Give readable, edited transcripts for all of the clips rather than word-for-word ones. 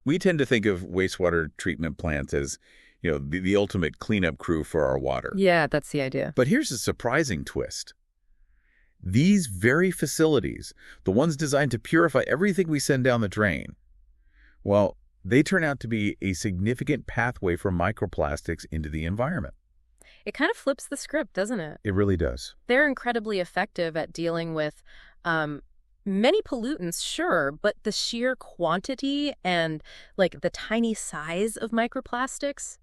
We tend to think of wastewater treatment plants as, the ultimate cleanup crew for our water. Yeah, that's the idea. But here's a surprising twist. These very facilities, the ones designed to purify everything we send down the drain, well, they turn out to be a significant pathway for microplastics into the environment. It kind of flips the script, doesn't it? It really does. They're incredibly effective at dealing with many pollutants, sure, but the sheer quantity and the tiny size of microplastics,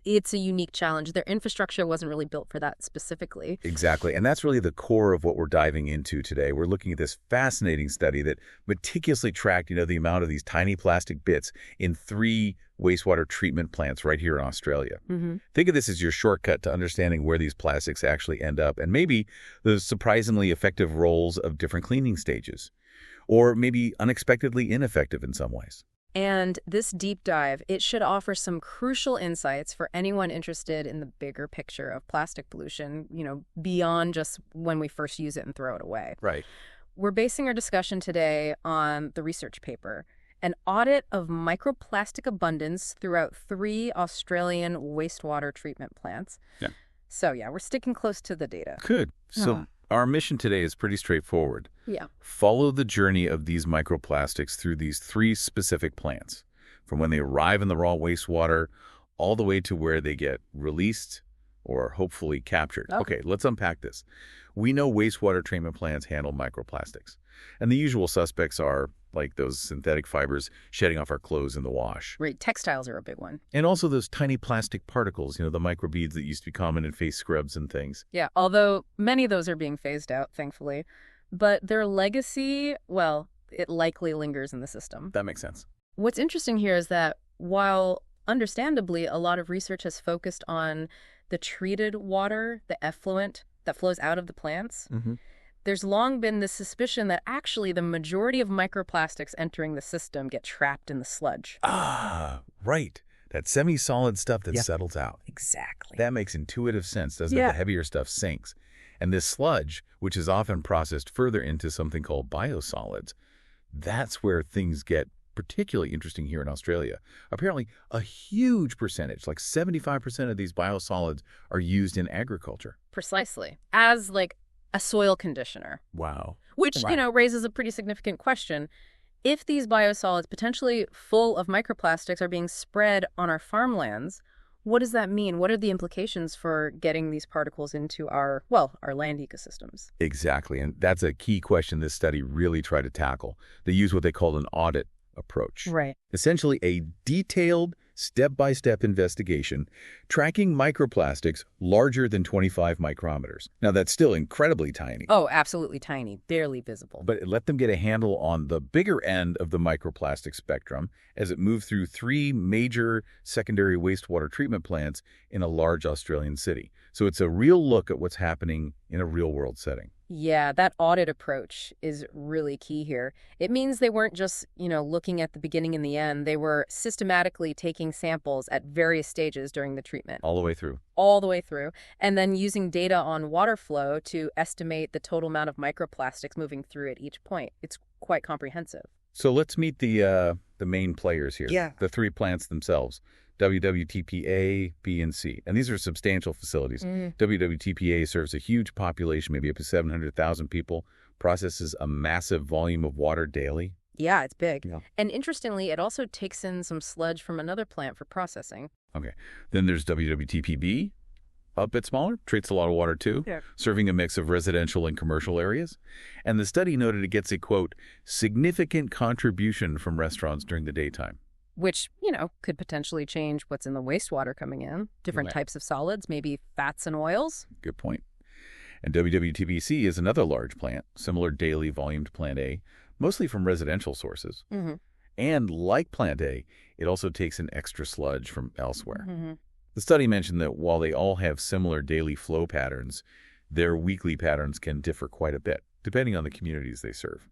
it's a unique challenge. Their infrastructure wasn't really built for that specifically. Exactly. And that's really the core of what we're diving into today. We're looking at this fascinating study that meticulously tracked, the amount of these tiny plastic bits in 3 wastewater treatment plants right here in Australia. Mm-hmm. Think of this as your shortcut to understanding where these plastics actually end up, and maybe the surprisingly effective roles of different cleaning stages, or maybe unexpectedly ineffective in some ways. And this deep dive, it should offer some crucial insights for anyone interested in the bigger picture of plastic pollution, beyond just when we first use it and throw it away. Right. We're basing our discussion today on the research paper, an audit of microplastic abundance throughout 3 Australian wastewater treatment plants. Yeah. So, we're sticking close to the data. Good. So our mission today is pretty straightforward. Yeah. Follow the journey of these microplastics through these 3 specific plants, from when they arrive in the raw wastewater all the way to where they get released or hopefully captured. Okay, let's unpack this. We know wastewater treatment plants handle microplastics, and the usual suspects are like those synthetic fibers shedding off our clothes in the wash. Right, textiles are a big one. And also those tiny plastic particles, the microbeads that used to be common in face scrubs and things. Yeah, although many of those are being phased out, thankfully. But their legacy, well, it likely lingers in the system. That makes sense. What's interesting here is that while understandably a lot of research has focused on the treated water, the effluent that flows out of the plants, there's long been this suspicion that actually the majority of microplastics entering the system get trapped in the sludge. Ah, right. That semi-solid stuff that settles out. Exactly. That makes intuitive sense, doesn't it? The heavier stuff sinks. And this sludge, which is often processed further into something called biosolids, that's where things get particularly interesting here in Australia. Apparently, a huge percentage, like 75% of these biosolids, are used in agriculture. Precisely. As a soil conditioner. Wow. Which, raises a pretty significant question. If these biosolids potentially full of microplastics are being spread on our farmlands, what does that mean? What are the implications for getting these particles into our land ecosystems? Exactly. And that's a key question this study really tried to tackle. They use what they called an audit approach. Right. Essentially a detailed, step-by-step investigation tracking microplastics larger than 25 micrometers. Now, that's still incredibly tiny. Oh, absolutely tiny, barely visible. But it let them get a handle on the bigger end of the microplastic spectrum as it moved through 3 major secondary wastewater treatment plants in a large Australian city. So it's a real look at what's happening in a real-world setting. Yeah, that audit approach is really key here. It means they weren't just, looking at the beginning and the end. They were systematically taking samples at various stages during the treatment. All the way through. All the way through. And then using data on water flow to estimate the total amount of microplastics moving through at each point. It's quite comprehensive. So let's meet the main players here. Yeah. The 3 plants themselves. WWTPA, B, and C. And these are substantial facilities. WWTPA serves a huge population, maybe up to 700,000 people, processes a massive volume of water daily. Yeah, it's big. Yeah. And interestingly, it also takes in some sludge from another plant for processing. Okay. Then there's WWTPB, a bit smaller, treats a lot of water too, serving a mix of residential and commercial areas. And the study noted it gets a, quote, significant contribution from restaurants during the daytime. Which, could potentially change what's in the wastewater coming in. Different types of solids, maybe fats and oils. Good point. And WWTPC is another large plant, similar daily volume to Plant A, mostly from residential sources. And like Plant A, it also takes in extra sludge from elsewhere. The study mentioned that while they all have similar daily flow patterns, their weekly patterns can differ quite a bit, depending on the communities they serve.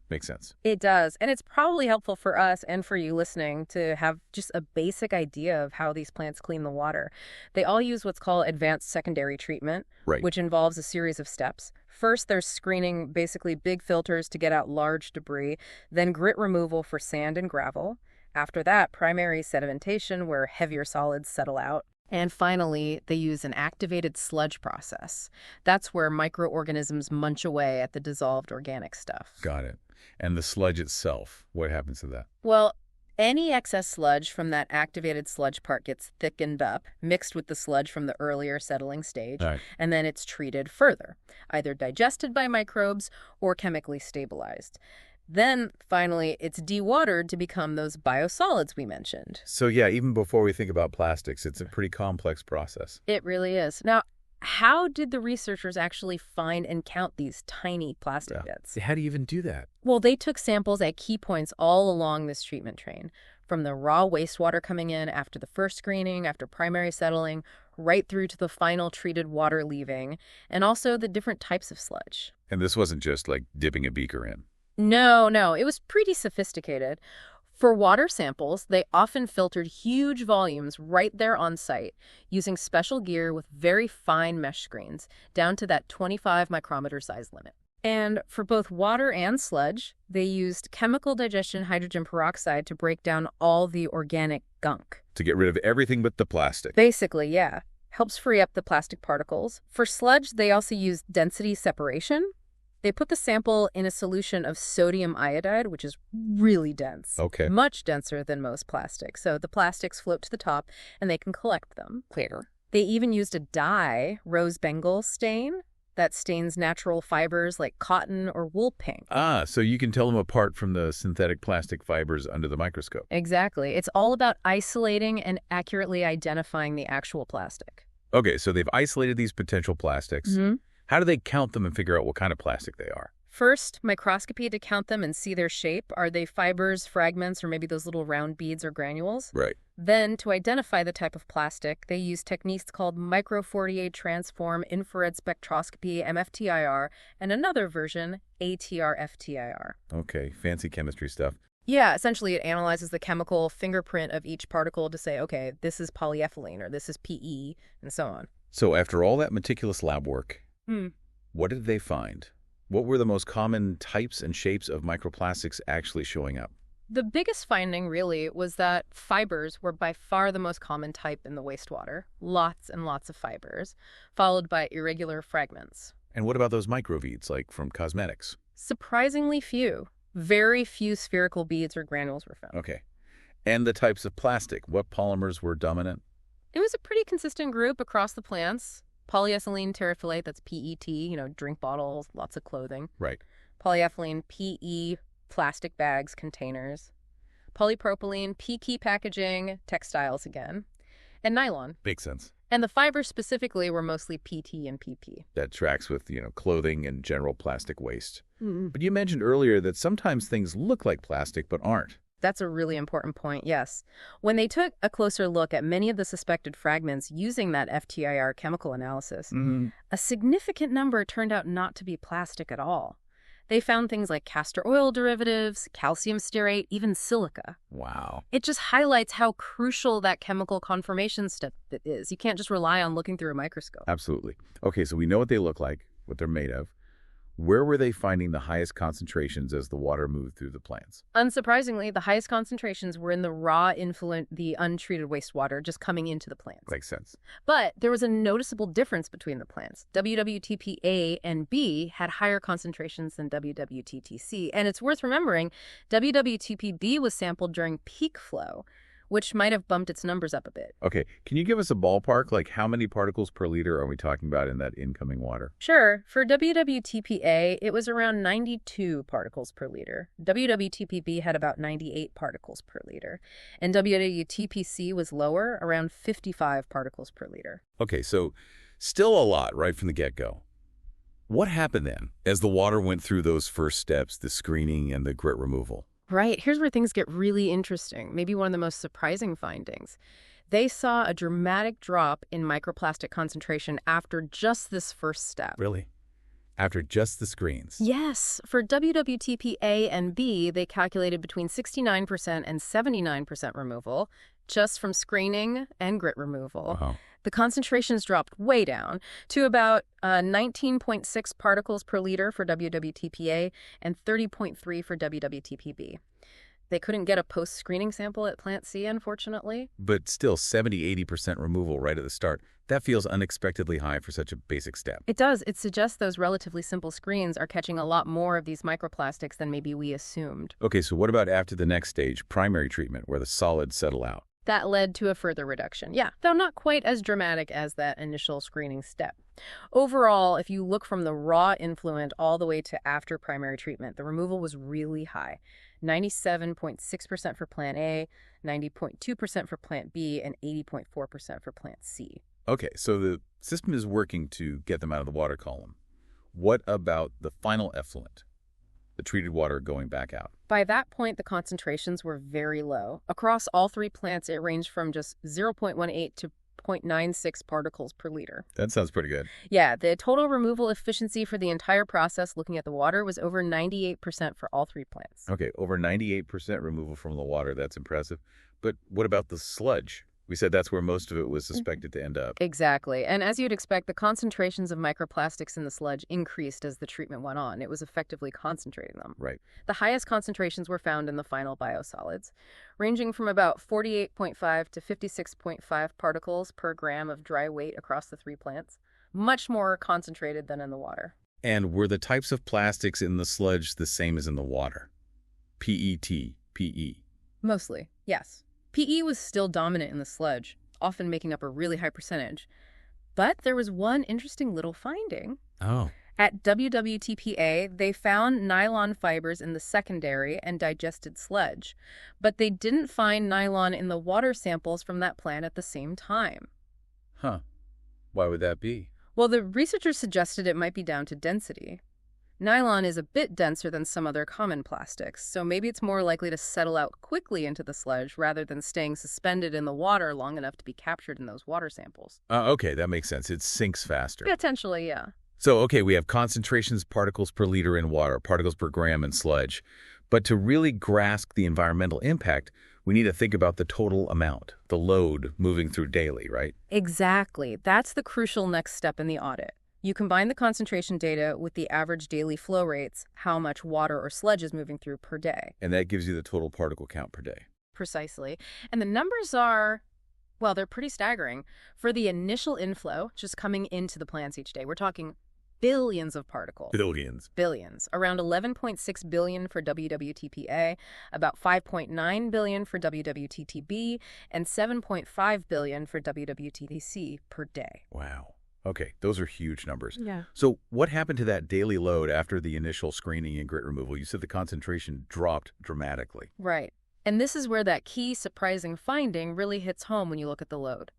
Makes sense. It does. And it's probably helpful for us and for you listening to have just a basic idea of how these plants clean the water. They all use what's called advanced secondary treatment, which involves a series of steps. First, there's screening, basically big filters to get out large debris, then grit removal for sand and gravel. After that, primary sedimentation, where heavier solids settle out. And finally, they use an activated sludge process. That's where microorganisms munch away at the dissolved organic stuff. Got it. And the sludge itself, what happens to that? Well, any excess sludge from that activated sludge part gets thickened up, mixed with the sludge from the earlier settling stage, Right. and then it's treated further, either digested by microbes or chemically stabilized. Then, finally, it's dewatered to become those biosolids we mentioned. So yeah, even before we think about plastics, it's a pretty complex process. It really is. Now, how did the researchers actually find and count these tiny plastic bits? How do you even do that? Well, they took samples at key points all along this treatment train, from the raw wastewater coming in after the first screening, after primary settling, right through to the final treated water leaving, and also the different types of sludge. And this wasn't just like dipping a beaker in. No, it was pretty sophisticated. For water samples, they often filtered huge volumes right there on site, using special gear with very fine mesh screens, down to that 25 micrometer size limit. And for both water and sludge, they used chemical digestion hydrogen peroxide to break down all the organic gunk. To get rid of everything but the plastic. Basically, yeah. Helps free up the plastic particles. For sludge, they also used density separation. They put the sample in a solution of sodium iodide, which is really dense. Okay. Much denser than most plastics. So the plastics float to the top, and they can collect them later. They even used a dye, rose Bengal stain, that stains natural fibers like cotton or wool pink. Ah, so you can tell them apart from the synthetic plastic fibers under the microscope. Exactly. It's all about isolating and accurately identifying the actual plastic. Okay, so they've isolated these potential plastics. Mm-hmm. How do they count them and figure out what kind of plastic they are? First, microscopy to count them and see their shape. Are they fibers, fragments, or maybe those little round beads or granules? Right. Then, to identify the type of plastic, they use techniques called microfourier transform, infrared spectroscopy, MFTIR, and another version, ATR-FTIR. Okay, fancy chemistry stuff. Yeah, essentially it analyzes the chemical fingerprint of each particle to say, okay, this is polyethylene, or this is PE, and so on. So after all that meticulous lab work, what did they find? What were the most common types and shapes of microplastics actually showing up? The biggest finding, really, was that fibers were by far the most common type in the wastewater. Lots and lots of fibers, followed by irregular fragments. And what about those microbeads, like from cosmetics? Surprisingly few. Very few spherical beads or granules were found. Okay. And the types of plastic, what polymers were dominant? It was a pretty consistent group across the plants. Polyethylene terephthalate, that's PET, drink bottles, lots of clothing. Right. Polyethylene, PE, plastic bags, containers. Polypropylene, PK packaging, textiles again. And nylon. Makes sense. And the fibers specifically were mostly PT and PP. That tracks with, clothing and general plastic waste. Mm-hmm. But you mentioned earlier that sometimes things look like plastic but aren't. That's a really important point, yes. When they took a closer look at many of the suspected fragments using that FTIR chemical analysis, a significant number turned out not to be plastic at all. They found things like castor oil derivatives, calcium stearate, even silica. Wow. It just highlights how crucial that chemical conformation step is. You can't just rely on looking through a microscope. Absolutely. Okay, so we know what they look like, what they're made of. Where were they finding the highest concentrations as the water moved through the plants? Unsurprisingly, the highest concentrations were in the raw influent, the untreated wastewater just coming into the plants. Makes sense. But there was a noticeable difference between the plants. WWTP A and B had higher concentrations than WWTC. And it's worth remembering, WWTP B was sampled during peak flow, which might have bumped its numbers up a bit. Okay, can you give us a ballpark? Like how many particles per liter are we talking about in that incoming water? Sure. For WWTP-A, it was around 92 particles per liter. WWTP-B had about 98 particles per liter. And WWTP-C was lower, around 55 particles per liter. Okay, so still a lot right from the get-go. What happened then as the water went through those first steps, the screening and the grit removal? Right. Here's where things get really interesting, maybe one of the most surprising findings. They saw a dramatic drop in microplastic concentration after just this first step. Really? After just the screens? Yes. For WWTP A and B, they calculated between 69% and 79% removal just from screening and grit removal. Wow. The concentrations dropped way down to about 19.6 particles per liter for WWTP-A and 30.3 for WWTP-B. They couldn't get a post-screening sample at Plant C, unfortunately. But still, 70–80% removal right at the start. That feels unexpectedly high for such a basic step. It does. It suggests those relatively simple screens are catching a lot more of these microplastics than maybe we assumed. Okay, so what about after the next stage, primary treatment, where the solids settle out? That led to a further reduction, yeah, though not quite as dramatic as that initial screening step. Overall, if you look from the raw influent all the way to after primary treatment, the removal was really high. 97.6% for Plant A, 90.2% for Plant B, and 80.4% for Plant C. Okay, so the system is working to get them out of the water column. What about the final effluent, the treated water going back out? By that point, the concentrations were very low. Across all three plants, it ranged from just 0.18 to 0.96 particles per liter. That sounds pretty good. Yeah, the total removal efficiency for the entire process looking at the water was over 98% for all three plants. Okay, over 98% removal from the water. That's impressive. But what about the sludge? We said that's where most of it was suspected to end up. Exactly. And as you'd expect, the concentrations of microplastics in the sludge increased as the treatment went on. It was effectively concentrating them. Right. The highest concentrations were found in the final biosolids, ranging from about 48.5 to 56.5 particles per gram of dry weight across the three plants, much more concentrated than in the water. And were the types of plastics in the sludge the same as in the water? PET, PE. Mostly, yes. PE was still dominant in the sludge, often making up a really high percentage. But there was one interesting little finding. Oh. At WWTPA, they found nylon fibers in the secondary and digested sludge, but they didn't find nylon in the water samples from that plant at the same time. Huh. Why would that be? Well, the researchers suggested it might be down to density. Nylon is a bit denser than some other common plastics, so maybe it's more likely to settle out quickly into the sludge rather than staying suspended in the water long enough to be captured in those water samples. Okay, that makes sense. It sinks faster. Potentially, yeah. So, okay, we have concentrations, particles per liter in water, particles per gram in sludge. But to really grasp the environmental impact, we need to think about the total amount, the load moving through daily, right? Exactly. That's the crucial next step in the audit. You combine the concentration data with the average daily flow rates, how much water or sludge is moving through per day. And that gives you the total particle count per day. Precisely. And the numbers are, well, they're pretty staggering. For the initial inflow, just coming into the plants each day, we're talking billions of particles. Billions. Billions. Around 11.6 billion for WWTPA, about 5.9 billion for WWTTB, and 7.5 billion for WWTPC per day. Wow. Okay, those are huge numbers. Yeah. So what happened to that daily load after the initial screening and grit removal? You said the concentration dropped dramatically. Right. And this is where that key surprising finding really hits home when you look at the load.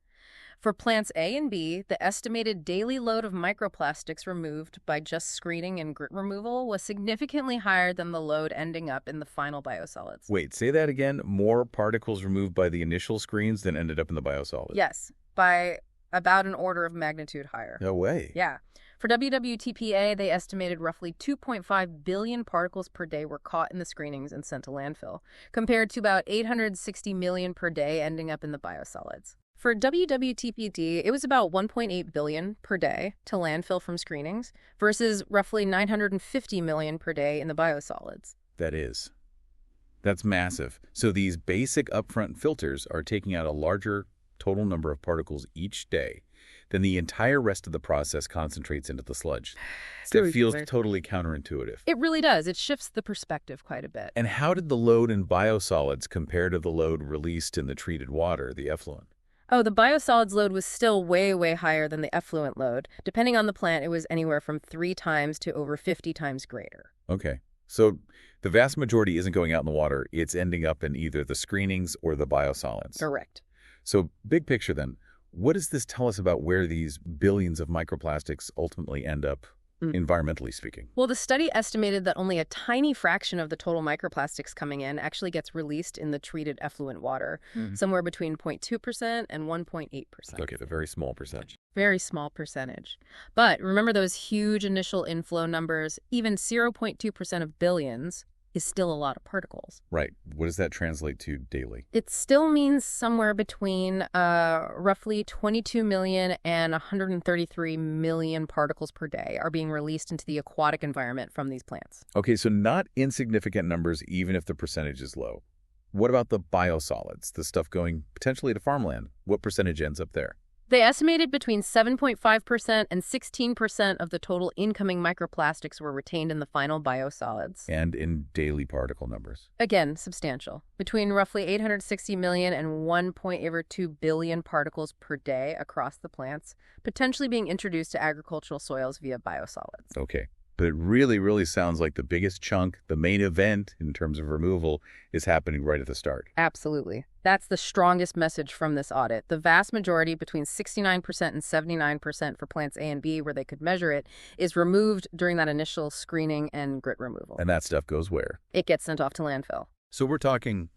For plants A and B, the estimated daily load of microplastics removed by just screening and grit removal was significantly higher than the load ending up in the final biosolids. Wait, say that again? More particles removed by the initial screens than ended up in the biosolids? Yes, by about an order of magnitude higher. No way. Yeah. For WWTPA, they estimated roughly 2.5 billion particles per day were caught in the screenings and sent to landfill, compared to about 860 million per day ending up in the biosolids. For WWTPD, it was about 1.8 billion per day to landfill from screenings versus roughly 950 million per day in the biosolids. That's massive. So these basic upfront filters are taking out a larger total number of particles each day than the entire rest of the process concentrates into the sludge. It feels totally counterintuitive. It really does. It shifts the perspective quite a bit. And how did the load in biosolids compare to the load released in the treated water, the effluent? Oh, the biosolids load was still way, way higher than the effluent load. Depending on the plant, it was anywhere from 3 times to over 50 times greater. Okay. So the vast majority isn't going out in the water. It's ending up in either the screenings or the biosolids. Correct. So big picture then, what does this tell us about where these billions of microplastics ultimately end up, environmentally speaking? Well, the study estimated that only a tiny fraction of the total microplastics coming in actually gets released in the treated effluent water, somewhere between 0.2% and 1.8%. Okay, a very small percentage. Very small percentage. But remember those huge initial inflow numbers, even 0.2% of billions is still a lot of particles. Right. What does that translate to daily? It still means somewhere between roughly 22 million and 133 million particles per day are being released into the aquatic environment from these plants. Okay, so not insignificant numbers even if the percentage is low. What about the biosolids, the stuff going potentially to farmland? What percentage ends up there? They estimated between 7.5% and 16% of the total incoming microplastics were retained in the final biosolids. And in daily particle numbers? Again, substantial. Between roughly 860 million and 1.2 billion particles per day across the plants, potentially being introduced to agricultural soils via biosolids. Okay. But it really, really sounds like the biggest chunk, the main event in terms of removal, is happening right at the start. Absolutely. That's the strongest message from this audit. The vast majority, between 69% and 79% for plants A and B, where they could measure it, is removed during that initial screening and grit removal. And that stuff goes where? It gets sent off to landfill. So we're talking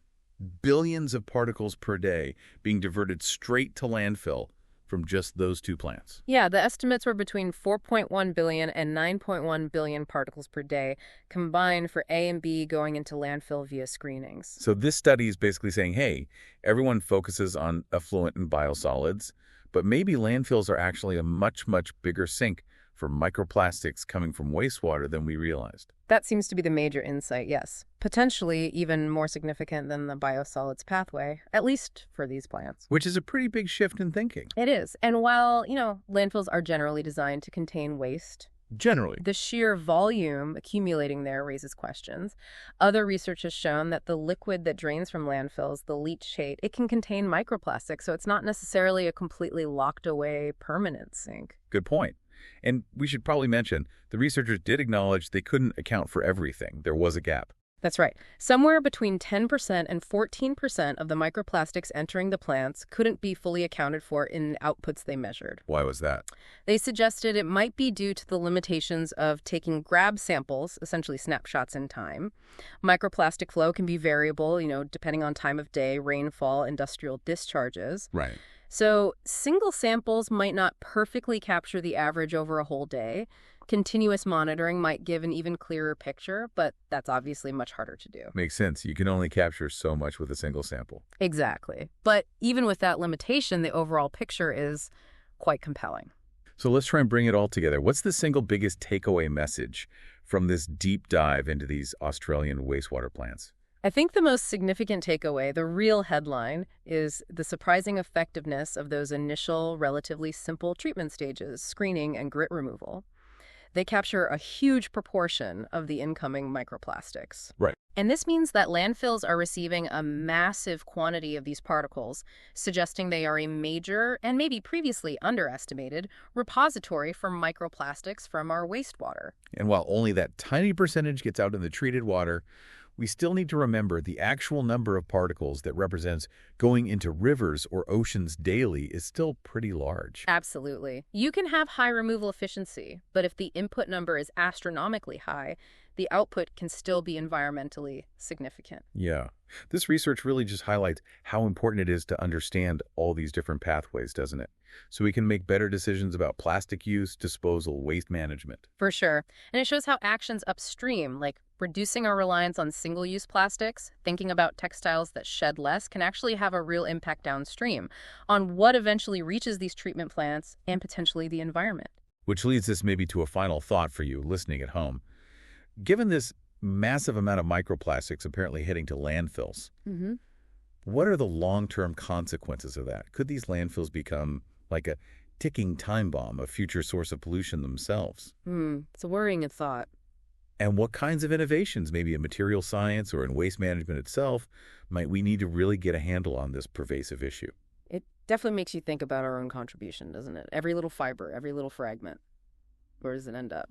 billions of particles per day being diverted straight to landfill from just those two plants. Yeah, the estimates were between 4.1 billion and 9.1 billion particles per day combined for A and B going into landfill via screenings. So this study is basically saying, hey, everyone focuses on effluent and biosolids, but maybe landfills are actually a much, much bigger sink for microplastics coming from wastewater than we realized. That seems to be the major insight, yes. Potentially even more significant than the biosolids pathway, at least for these plants. Which is a pretty big shift in thinking. It is. And while, landfills are generally designed to contain waste, generally, the sheer volume accumulating there raises questions. Other research has shown that the liquid that drains from landfills, the leachate, it can contain microplastics, so it's not necessarily a completely locked away permanent sink. Good point. And we should probably mention, the researchers did acknowledge they couldn't account for everything. There was a gap. That's right. Somewhere between 10% and 14% of the microplastics entering the plants couldn't be fully accounted for in outputs they measured. Why was that? They suggested it might be due to the limitations of taking grab samples, essentially snapshots in time. Microplastic flow can be variable, depending on time of day, rainfall, industrial discharges. Right. So single samples might not perfectly capture the average over a whole day. Continuous monitoring might give an even clearer picture, but that's obviously much harder to do. Makes sense. You can only capture so much with a single sample. Exactly. But even with that limitation, the overall picture is quite compelling. So let's try and bring it all together. What's the single biggest takeaway message from this deep dive into these Australian wastewater plants? I think the most significant takeaway, the real headline, is the surprising effectiveness of those initial, relatively simple treatment stages, screening and grit removal. They capture a huge proportion of the incoming microplastics. Right. And this means that landfills are receiving a massive quantity of these particles, suggesting they are a major, and maybe previously underestimated, repository for microplastics from our wastewater. And while only that tiny percentage gets out in the treated water, we still need to remember the actual number of particles that represents going into rivers or oceans daily is still pretty large. Absolutely. You can have high removal efficiency, but if the input number is astronomically high, the output can still be environmentally significant. Yeah. This research really just highlights how important it is to understand all these different pathways, doesn't it? So we can make better decisions about plastic use, disposal, waste management. For sure. And it shows how actions upstream, like reducing our reliance on single-use plastics, thinking about textiles that shed less, can actually have a real impact downstream on what eventually reaches these treatment plants and potentially the environment. Which leads us maybe to a final thought for you listening at home. Given this massive amount of microplastics apparently heading to landfills, what are the long-term consequences of that? Could these landfills become like a ticking time bomb, a future source of pollution themselves? It's a worrying thought. And what kinds of innovations, maybe in material science or in waste management itself, might we need to really get a handle on this pervasive issue? It definitely makes you think about our own contribution, doesn't it? Every little fiber, every little fragment. Where does it end up?